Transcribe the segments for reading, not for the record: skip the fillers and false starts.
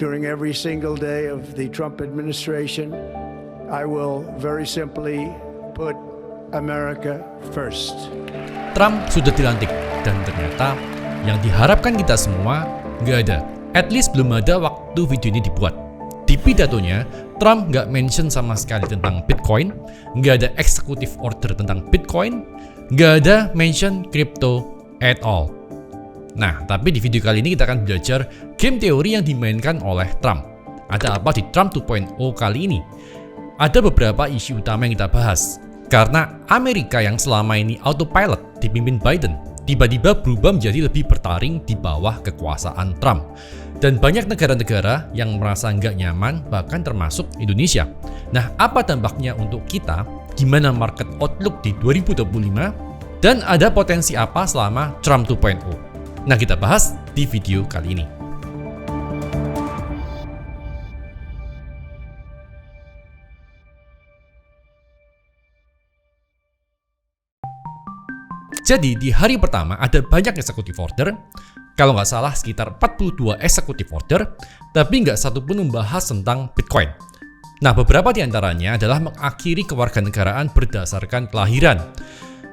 during every single day of the Trump administration, I will very simply put America first. Trump sudah dilantik dan ternyata yang diharapkan kita semua nggak ada. At least belum ada waktu video ini dibuat. Di pidatonya, Trump nggak mention sama sekali tentang Bitcoin, nggak ada executive order tentang Bitcoin, nggak ada mention crypto at all. Nah, tapi di video kali ini kita akan belajar game teori yang dimainkan oleh Trump. Ada apa di Trump 2.0 kali ini? Ada beberapa isu utama yang kita bahas. Karena Amerika yang selama ini autopilot dipimpin Biden, tiba-tiba berubah menjadi lebih bertaring di bawah kekuasaan Trump. Dan banyak negara-negara yang merasa nggak nyaman, bahkan termasuk Indonesia. Nah, apa dampaknya untuk kita? Gimana market outlook di 2025? Dan ada potensi apa selama Trump 2.0? Nah, kita bahas di video kali ini. Jadi, di hari pertama ada banyak executive order. Kalau nggak salah sekitar 42 executive order, tapi nggak satu pun membahas tentang Bitcoin. Nah, beberapa di antaranya adalah mengakhiri kewarganegaraan berdasarkan kelahiran.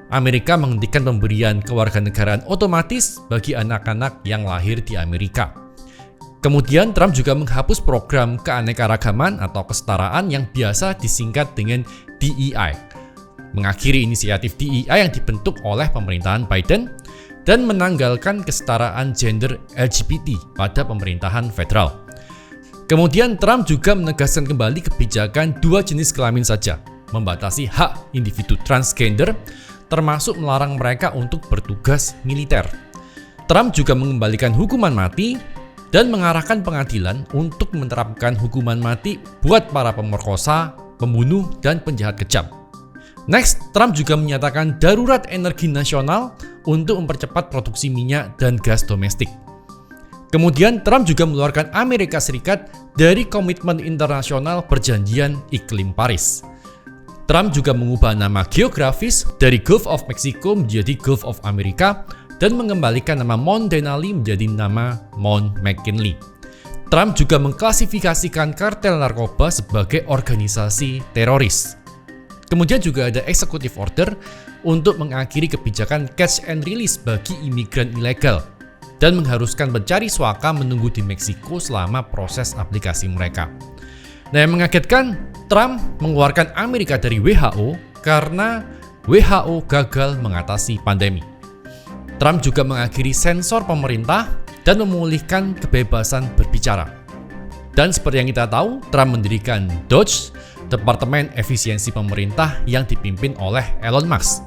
Amerika menghentikan pemberian kewarganegaraan otomatis bagi anak-anak yang lahir di Amerika. Kemudian Trump juga menghapus program keanekaragaman atau kesetaraan yang biasa disingkat dengan DEI. Mengakhiri inisiatif DEI yang dibentuk oleh pemerintahan Biden dan menanggalkan kesetaraan gender LGBT pada pemerintahan federal. Kemudian Trump juga menegaskan kembali kebijakan dua jenis kelamin saja, membatasi hak individu transgender, termasuk melarang mereka untuk bertugas militer. Trump juga mengembalikan hukuman mati dan mengarahkan pengadilan untuk menerapkan hukuman mati buat para pemerkosa, pembunuh, dan penjahat kejam. Next, Trump juga menyatakan darurat energi nasional untuk mempercepat produksi minyak dan gas domestik. Kemudian Trump juga mengeluarkan Amerika Serikat dari komitmen internasional perjanjian iklim Paris. Trump juga mengubah nama geografis dari Gulf of Mexico menjadi Gulf of America dan mengembalikan nama Mount Denali menjadi nama Mount McKinley. Trump juga mengklasifikasikan kartel narkoba sebagai organisasi teroris. Kemudian juga ada executive order untuk mengakhiri kebijakan catch and release bagi imigran ilegal dan mengharuskan pencari suaka menunggu di Meksiko selama proses aplikasi mereka. Nah, yang mengagetkan, Trump mengeluarkan Amerika dari WHO karena WHO gagal mengatasi pandemi. Trump juga mengakhiri sensor pemerintah dan memulihkan kebebasan berbicara. Dan seperti yang kita tahu, Trump mendirikan DOGE, Departemen Efisiensi Pemerintah yang dipimpin oleh Elon Musk.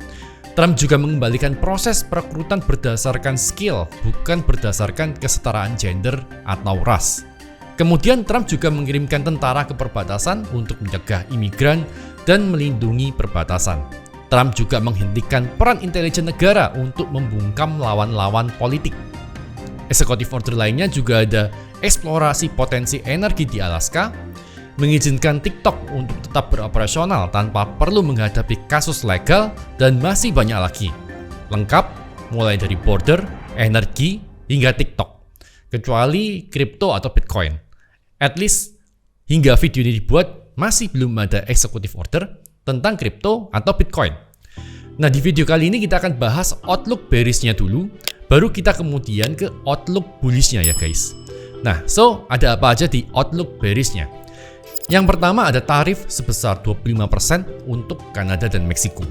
Trump juga mengembalikan proses perekrutan berdasarkan skill, bukan berdasarkan kesetaraan gender atau ras. Kemudian Trump juga mengirimkan tentara ke perbatasan untuk mencegah imigran dan melindungi perbatasan. Trump juga menghentikan peran intelijen negara untuk membungkam lawan-lawan politik. Executive order lainnya juga ada eksplorasi potensi energi di Alaska, mengizinkan TikTok untuk tetap beroperasional tanpa perlu menghadapi kasus legal, dan masih banyak lagi. Lengkap, mulai dari border, energi, hingga TikTok. Kecuali kripto atau Bitcoin. At least hingga video ini dibuat masih belum ada executive order tentang kripto atau Bitcoin. Nah, di video kali ini kita akan bahas outlook bearish-nya dulu, baru kita kemudian ke outlook bullish-nya ya guys. Nah, so ada apa aja di outlook bearish-nya? Yang pertama ada tarif sebesar 25% untuk Kanada dan Meksiko.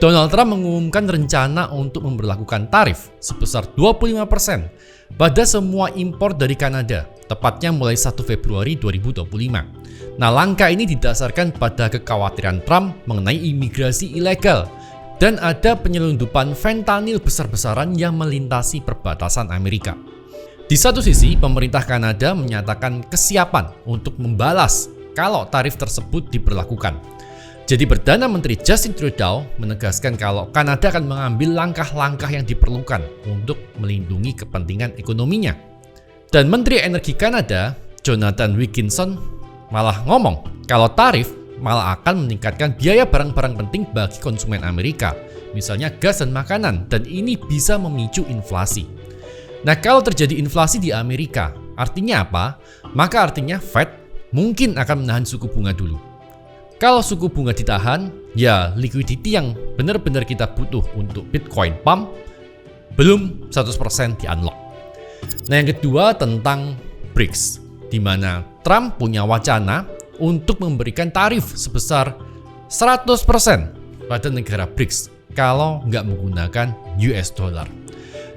Donald Trump mengumumkan rencana untuk memberlakukan tarif sebesar 25% pada semua impor dari Kanada, tepatnya mulai 1 Februari 2025. Nah, langkah ini didasarkan pada kekhawatiran Trump mengenai imigrasi ilegal dan ada penyelundupan fentanyl besar-besaran yang melintasi perbatasan Amerika. Di satu sisi, pemerintah Kanada menyatakan kesiapan untuk membalas kalau tarif tersebut diberlakukan. Jadi Perdana Menteri Justin Trudeau menegaskan kalau Kanada akan mengambil langkah-langkah yang diperlukan untuk melindungi kepentingan ekonominya. Dan Menteri Energi Kanada, Jonathan Wilkinson, malah ngomong kalau tarif malah akan meningkatkan biaya barang-barang penting bagi konsumen Amerika, misalnya gas dan makanan, dan ini bisa memicu inflasi. Nah, kalau terjadi inflasi di Amerika, Artinya apa? Maka artinya Fed mungkin akan menahan suku bunga dulu. Kalau suku bunga ditahan, ya liquidity yang benar-benar kita butuh untuk Bitcoin pump belum 100% di-unlock. Nah, yang kedua tentang BRICS, di mana Trump punya wacana untuk memberikan tarif sebesar 100% pada negara BRICS kalau nggak menggunakan US dollar.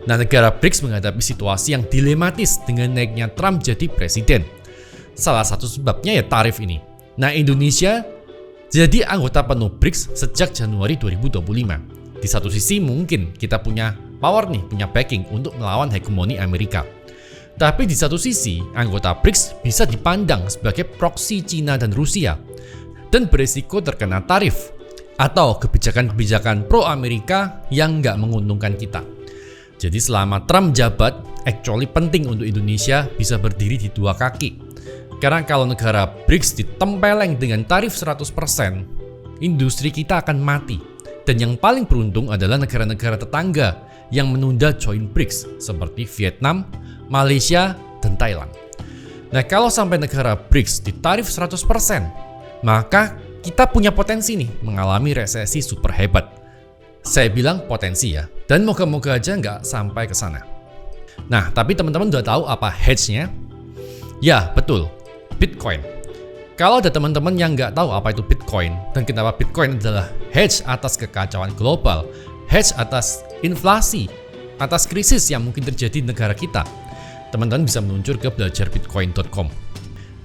Nah, negara BRICS menghadapi situasi yang dilematis dengan naiknya Trump jadi presiden. Salah satu sebabnya ya tarif ini. Nah, Indonesia jadi anggota penuh BRICS sejak Januari 2025. Di satu sisi mungkin kita punya power nih, punya backing untuk melawan hegemoni Amerika. Tapi di satu sisi, anggota BRICS bisa dipandang sebagai proksi Cina dan Rusia dan berisiko terkena tarif atau kebijakan-kebijakan pro-Amerika yang nggak menguntungkan kita. Jadi selama Trump jabat, actually penting untuk Indonesia bisa berdiri di dua kaki. Karena kalau negara BRICS ditempeleng dengan tarif 100%, industri kita akan mati. Dan yang paling beruntung adalah negara-negara tetangga yang menunda join BRICS seperti Vietnam, Malaysia, dan Thailand. Nah, kalau sampai negara BRICS ditarif 100%, maka kita punya potensi nih mengalami resesi super hebat. Saya bilang potensi ya, dan moga-moga aja nggak sampai ke sana. Nah, tapi teman-teman udah tahu apa hedge-nya? Ya, betul, Bitcoin. Kalau ada teman-teman yang nggak tahu apa itu Bitcoin, dan kenapa Bitcoin adalah hedge atas kekacauan global, hedge atas inflasi, atas krisis yang mungkin terjadi di negara kita, teman-teman bisa meluncur ke belajarbitcoin.com.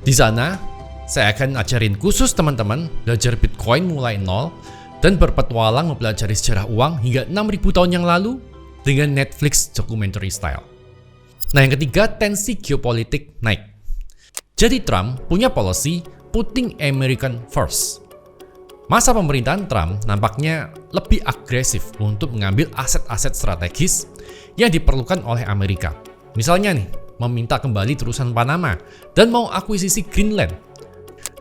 Di sana, saya akan ajarin khusus teman-teman belajar Bitcoin mulai nol dan berpetualang mempelajari sejarah uang hingga 6.000 tahun yang lalu dengan Netflix documentary style. Nah, yang ketiga, tensi geopolitik naik. Jadi Trump punya policy putting American first. Masa pemerintahan Trump nampaknya lebih agresif untuk mengambil aset-aset strategis yang diperlukan oleh Amerika. Misalnya nih, meminta kembali terusan Panama dan mau akuisisi Greenland.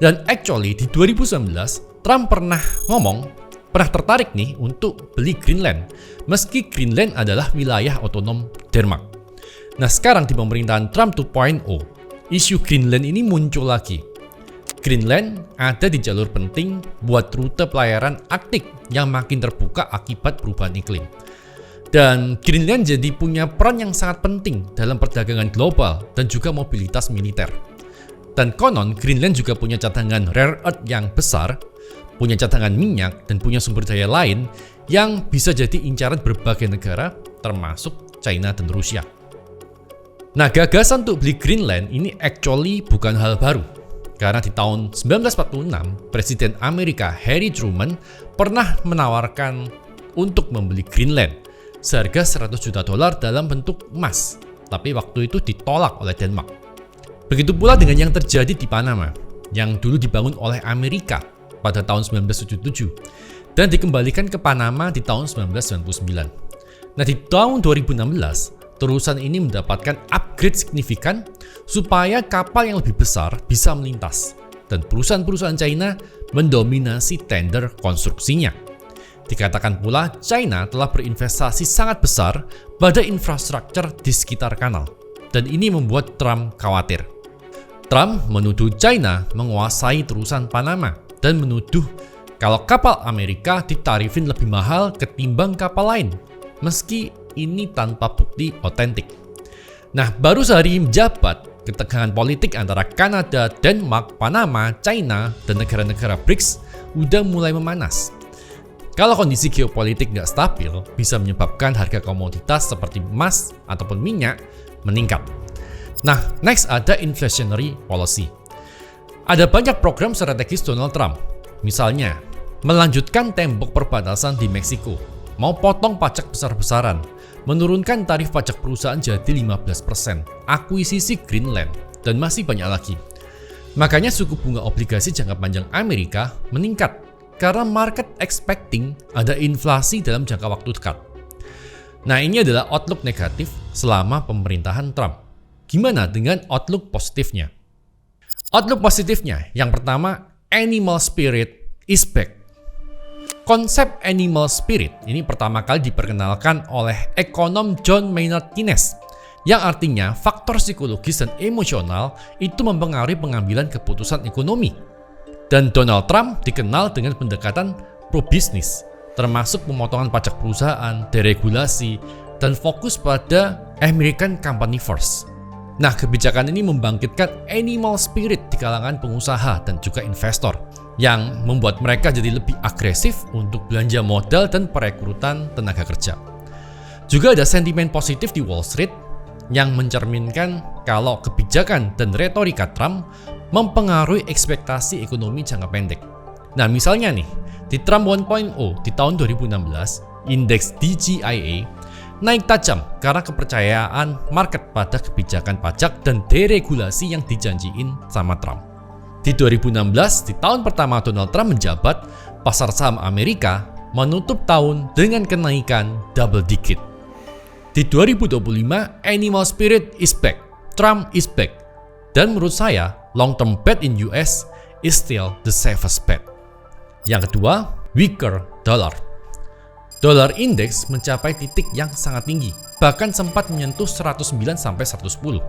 Dan actually di 2019, Trump pernah tertarik nih untuk beli Greenland, meski Greenland adalah wilayah otonom Denmark. Nah, sekarang di pemerintahan Trump 2.0, isu Greenland ini muncul lagi. Greenland ada di jalur penting buat rute pelayaran Arktik yang makin terbuka akibat perubahan iklim. Dan Greenland jadi punya peran yang sangat penting dalam perdagangan global dan juga mobilitas militer. Dan konon Greenland juga punya cadangan rare earth yang besar, punya cadangan minyak, dan punya sumber daya lain yang bisa jadi incaran berbagai negara termasuk China dan Rusia. Nah, gagasan untuk beli Greenland ini actually bukan hal baru. Karena di tahun 1946, Presiden Amerika Harry Truman pernah menawarkan untuk membeli Greenland seharga $100 juta dalam bentuk emas. Tapi waktu itu ditolak oleh Denmark. Begitu pula dengan yang terjadi di Panama, yang dulu dibangun oleh Amerika pada tahun 1977 dan dikembalikan ke Panama di tahun 1999. Nah, di tahun 2016, terusan ini mendapatkan upgrade signifikan supaya kapal yang lebih besar bisa melintas dan perusahaan-perusahaan China mendominasi tender konstruksinya. Dikatakan pula China telah berinvestasi sangat besar pada infrastruktur di sekitar kanal dan ini membuat Trump khawatir. Trump menuduh China menguasai terusan Panama dan menuduh kalau kapal Amerika ditarifin lebih mahal ketimbang kapal lain, meski ini tanpa bukti otentik. Nah, baru sehari menjabat, ketegangan politik antara Kanada, Denmark, Panama, China, dan negara-negara BRICS udah mulai memanas. Kalau kondisi geopolitik nggak stabil, bisa menyebabkan harga komoditas seperti emas ataupun minyak meningkat. Nah, next ada inflationary policy. Ada banyak program strategis Donald Trump, misalnya melanjutkan tembok perbatasan di Meksiko, mau potong pajak besar-besaran, menurunkan tarif pajak perusahaan jadi 15%, akuisisi Greenland, dan masih banyak lagi. Makanya suku bunga obligasi jangka panjang Amerika meningkat karena market expecting ada inflasi dalam jangka waktu dekat. Nah, ini adalah outlook negatif selama pemerintahan Trump. Gimana dengan outlook positifnya? Outlook positifnya, yang pertama, animal spirit is back. Konsep animal spirit ini pertama kali diperkenalkan oleh ekonom John Maynard Keynes yang artinya faktor psikologis dan emosional itu mempengaruhi pengambilan keputusan ekonomi. Dan Donald Trump dikenal dengan pendekatan pro-bisnis, termasuk pemotongan pajak perusahaan, deregulasi, dan fokus pada American Company First. Nah, kebijakan ini membangkitkan animal spirit di kalangan pengusaha dan juga investor, yang membuat mereka jadi lebih agresif untuk belanja modal dan perekrutan tenaga kerja. Juga ada sentimen positif di Wall Street yang mencerminkan kalau kebijakan dan retorika Trump mempengaruhi ekspektasi ekonomi jangka pendek. Nah, misalnya nih, di Trump 1.0 di tahun 2016, indeks DJIA naik tajam karena kepercayaan market pada kebijakan pajak dan deregulasi yang dijanjiin sama Trump. Di 2016, di tahun pertama Donald Trump menjabat, pasar saham Amerika menutup tahun dengan kenaikan double digit. Di 2025, animal spirit is back, Trump is back. Dan menurut saya, long-term bet in US is still the safest bet. Yang kedua, weaker dollar. Dolar indeks mencapai titik yang sangat tinggi, bahkan sempat menyentuh 109 sampai 110.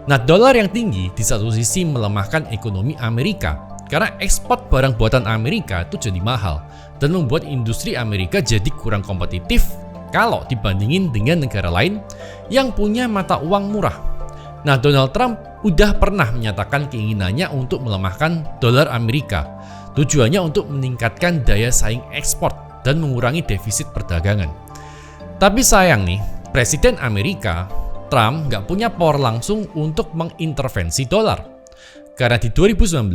Nah, dolar yang tinggi di satu sisi melemahkan ekonomi Amerika karena ekspor barang buatan Amerika itu jadi mahal dan membuat industri Amerika jadi kurang kompetitif kalau dibandingin dengan negara lain yang punya mata uang murah. Nah, Donald Trump udah pernah menyatakan keinginannya untuk melemahkan dolar Amerika. Tujuannya untuk meningkatkan daya saing ekspor dan mengurangi defisit perdagangan. Tapi sayang nih, Presiden Amerika, Trump, nggak punya power langsung untuk mengintervensi dolar. Karena di 2019,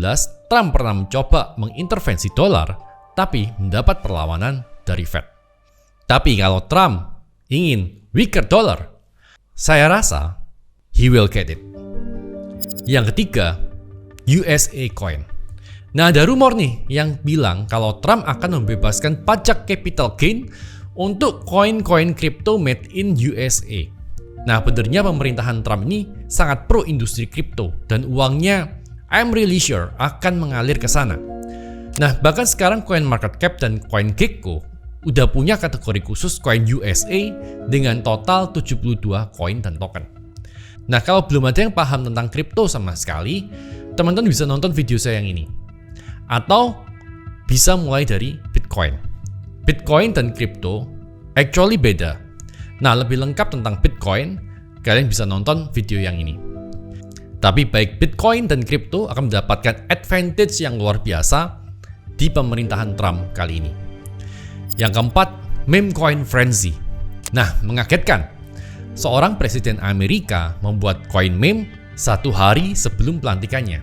Trump pernah mencoba mengintervensi dolar, tapi mendapat perlawanan dari Fed. Tapi kalau Trump ingin weaker dollar, saya rasa he will get it. Yang ketiga, USA coin. Nah, ada rumor nih yang bilang kalau Trump akan membebaskan pajak capital gain untuk koin-koin kripto made in USA. Nah, benernya pemerintahan Trump ini sangat pro industri kripto dan uangnya I'm really sure akan mengalir ke sana. Nah, bahkan sekarang CoinMarketCap dan CoinGecko udah punya kategori khusus koin USA dengan total 72 koin dan token. Nah, kalau belum ada yang paham tentang kripto sama sekali, teman-teman bisa nonton video saya yang ini. Atau bisa mulai dari Bitcoin. Bitcoin dan kripto actually beda. Nah, lebih lengkap tentang Bitcoin, kalian bisa nonton video yang ini. Tapi baik Bitcoin dan kripto akan mendapatkan advantage yang luar biasa di pemerintahan Trump kali ini. Yang keempat, meme coin frenzy. Nah, mengagetkan. Seorang presiden Amerika membuat koin meme 1 hari sebelum pelantikannya.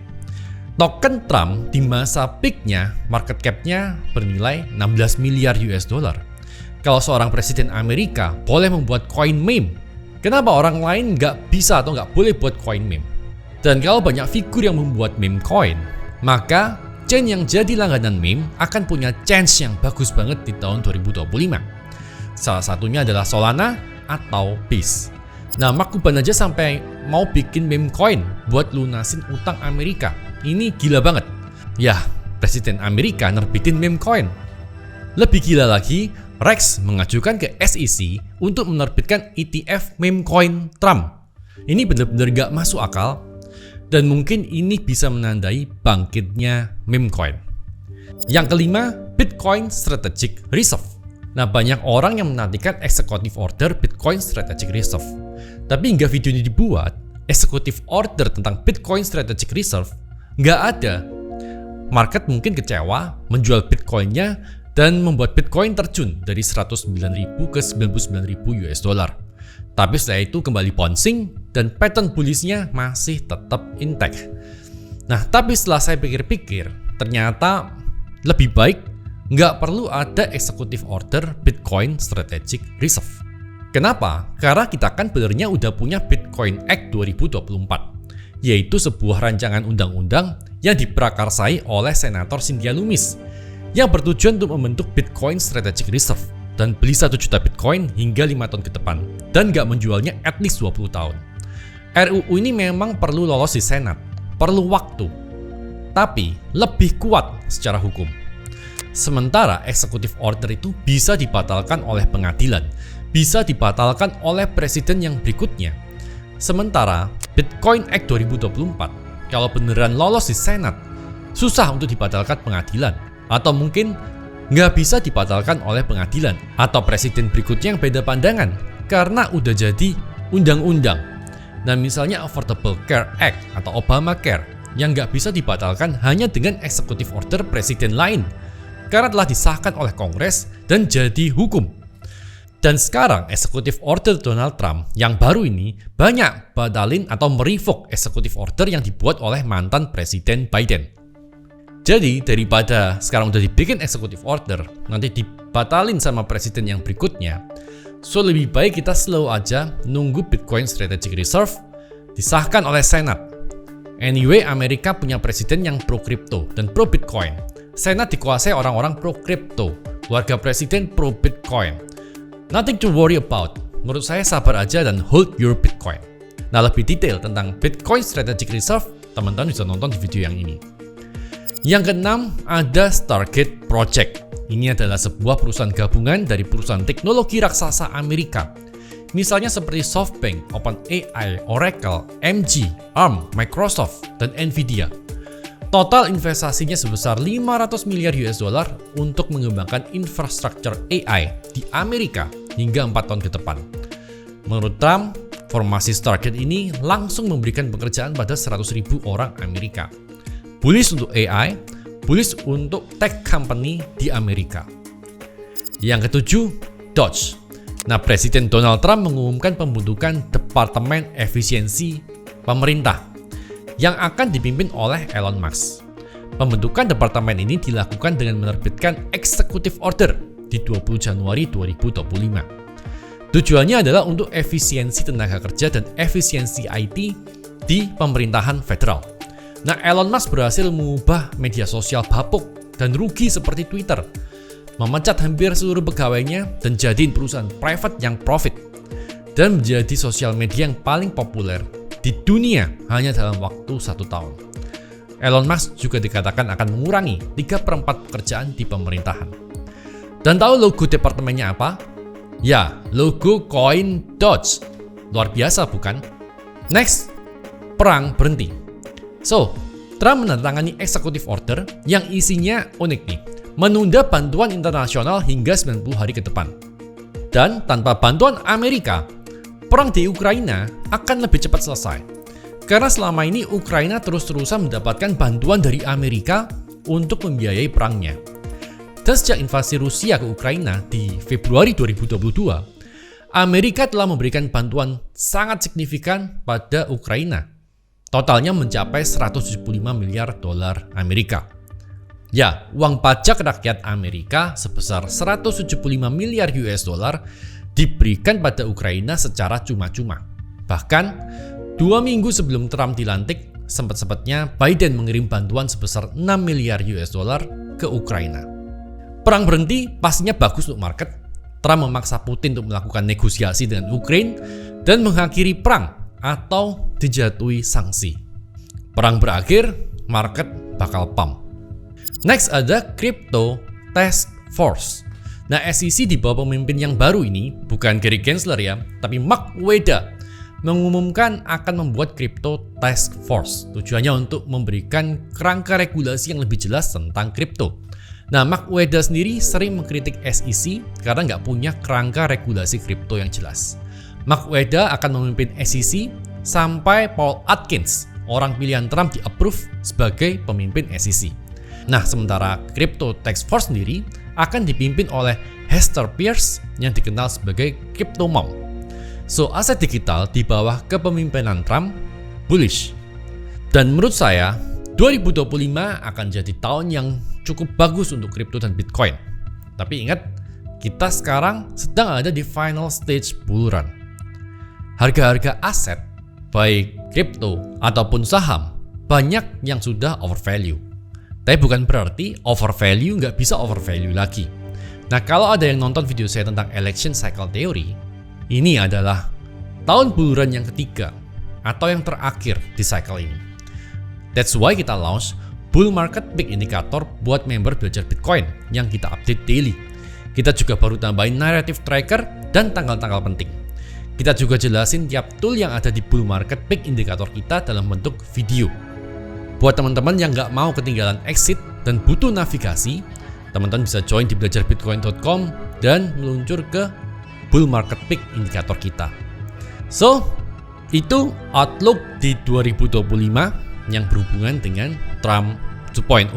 Token Trump di masa peaknya, market cap-nya bernilai 16 miliar US dollar. Kalau seorang presiden Amerika boleh membuat koin meme, kenapa orang lain nggak bisa atau nggak boleh buat koin meme? Dan kalau banyak figur yang membuat meme coin, maka chain yang jadi langganan meme akan punya chance yang bagus banget di tahun 2025. Salah satunya adalah Solana atau Peace. Nah, Mark Cuban aja sampai mau bikin meme coin buat lunasin utang Amerika. Ini gila banget. Yah, Presiden Amerika nerbitin meme coin. Lebih gila lagi, Rex mengajukan ke SEC untuk menerbitkan ETF meme coin Trump. Ini benar-benar gak masuk akal. Dan mungkin ini bisa menandai bangkitnya meme coin. Yang kelima, Bitcoin Strategic Reserve. Nah, banyak orang yang menantikan executive order Bitcoin Strategic Reserve. Tapi hingga video ini dibuat, executive order tentang Bitcoin Strategic Reserve nggak ada. Market mungkin kecewa menjual Bitcoin-nya dan membuat Bitcoin terjun dari 109.000 ke 99.000 US dollar. Tapi setelah itu kembali bouncing dan pattern bullish-nya masih tetap intact. Nah, tapi setelah saya pikir-pikir, ternyata lebih baik nggak perlu ada executive order Bitcoin Strategic Reserve. Kenapa? Karena kita kan benernya udah punya Bitcoin Act 2024. Yaitu sebuah rancangan undang-undang yang diprakarsai oleh Senator Cynthia Lummis yang bertujuan untuk membentuk Bitcoin Strategic Reserve dan beli 1 juta Bitcoin hingga 5 tahun ke depan dan nggak menjualnya at least 20 tahun. RUU ini memang perlu lolos di Senat, perlu waktu, tapi lebih kuat secara hukum. Sementara executive order itu bisa dibatalkan oleh pengadilan, bisa dibatalkan oleh presiden yang berikutnya. Sementara Bitcoin Act 2024 kalau beneran lolos di Senat, susah untuk dibatalkan pengadilan, atau mungkin nggak bisa dibatalkan oleh pengadilan atau presiden berikutnya yang beda pandangan karena udah jadi undang-undang. Nah misalnya Affordable Care Act atau Obamacare yang nggak bisa dibatalkan hanya dengan executive order presiden lain karena telah disahkan oleh Kongres dan jadi hukum. Dan sekarang executive order Donald Trump yang baru ini banyak batalin atau merevoke executive order yang dibuat oleh mantan presiden Biden. Jadi daripada sekarang udah dibikin executive order, nanti dibatalin sama presiden yang berikutnya, so lebih baik kita slow aja nunggu Bitcoin Strategic Reserve disahkan oleh Senat. Anyway, Amerika punya presiden yang pro crypto dan pro Bitcoin. Senat dikuasai orang-orang pro crypto, keluarga presiden pro Bitcoin. Nothing to worry about. Menurut saya sabar aja dan hold your Bitcoin. Nah lebih detail tentang Bitcoin Strategic Reserve, teman-teman bisa nonton di video yang ini. Yang keenam ada Stargate Project. Ini adalah sebuah perusahaan gabungan dari perusahaan teknologi raksasa Amerika. Misalnya seperti SoftBank, OpenAI, Oracle, MG, ARM, Microsoft, dan Nvidia. Total investasinya sebesar 500 miliar US dollar untuk mengembangkan infrastruktur AI di Amerika hingga 4 tahun ke depan. Menurut Trump, formasi Stargate ini langsung memberikan pekerjaan pada 100.000 orang Amerika. Bullish untuk AI, bullish untuk tech company di Amerika. Yang ketujuh, Doge. Nah, Presiden Donald Trump mengumumkan pembentukan Departemen Efisiensi Pemerintah yang akan dipimpin oleh Elon Musk. Pembentukan departemen ini dilakukan dengan menerbitkan Executive Order di 20 Januari 2025. Tujuannya adalah untuk efisiensi tenaga kerja dan efisiensi IT di pemerintahan federal. Nah, Elon Musk berhasil mengubah media sosial bapuk dan rugi seperti Twitter, memecat hampir seluruh pegawainya dan jadiin perusahaan private yang profit, dan menjadi sosial media yang paling populer di dunia hanya dalam waktu 1 tahun. Elon Musk juga dikatakan akan mengurangi 3/4 pekerjaan di pemerintahan. Dan tahu logo departemennya apa? Ya, logo koin Doge. Luar biasa bukan? Next, perang berhenti. So, Trump menandatangani executive order yang isinya unik nih, menunda bantuan internasional hingga 90 hari ke depan. Dan tanpa bantuan Amerika, perang di Ukraina akan lebih cepat selesai. Karena selama ini Ukraina terus-terusan mendapatkan bantuan dari Amerika untuk membiayai perangnya. Dan sejak invasi Rusia ke Ukraina di Februari 2022, Amerika telah memberikan bantuan sangat signifikan pada Ukraina. Totalnya mencapai 175 miliar dolar Amerika. Ya, uang pajak rakyat Amerika sebesar 175 miliar US dollar diberikan pada Ukraina secara cuma-cuma. Bahkan, 2 minggu sebelum Trump dilantik, sempat-sempatnya Biden mengirim bantuan sebesar 6 miliar US dollar ke Ukraina. Perang berhenti pastinya bagus untuk market. Trump memaksa Putin untuk melakukan negosiasi dengan Ukraina dan mengakhiri perang atau dijatuhi sanksi. Perang berakhir, market bakal pump. Next ada Crypto Task Force. Nah, SEC di bawah pemimpin yang baru ini, bukan Gary Gensler ya, tapi Mark Weda, mengumumkan akan membuat Crypto Task Force. Tujuannya untuk memberikan kerangka regulasi yang lebih jelas tentang kripto. Nah, Mark Weda sendiri sering mengkritik SEC karena nggak punya kerangka regulasi kripto yang jelas. Mark Weda akan memimpin SEC sampai Paul Atkins, orang pilihan Trump, di-approve sebagai pemimpin SEC. Nah, sementara Crypto Task Force sendiri akan dipimpin oleh Hester Peirce yang dikenal sebagai Crypto Mom. So, aset digital di bawah kepemimpinan Trump bullish. Dan menurut saya, 2025 akan jadi tahun yang cukup bagus untuk kripto dan Bitcoin. Tapi ingat, kita sekarang sedang ada di final stage bull run. Harga-harga aset, baik kripto ataupun saham, banyak yang sudah overvalue. Tapi bukan berarti overvalue nggak bisa overvalue lagi. Nah, kalau ada yang nonton video saya tentang election cycle theory, ini adalah tahun bull run yang ketiga atau yang terakhir di cycle ini. That's why kita launch Bull Market Big Indicator buat member belajar Bitcoin yang kita update daily. Kita juga baru tambahin narrative tracker dan tanggal-tanggal penting. Kita juga jelasin tiap tool yang ada di bull market peak indikator kita dalam bentuk video. Buat teman-teman yang nggak mau ketinggalan exit dan butuh navigasi, teman-teman bisa join di belajarbitcoin.com dan meluncur ke bull market peak indikator kita. So, itu outlook di 2025 yang berhubungan dengan Trump 2.0.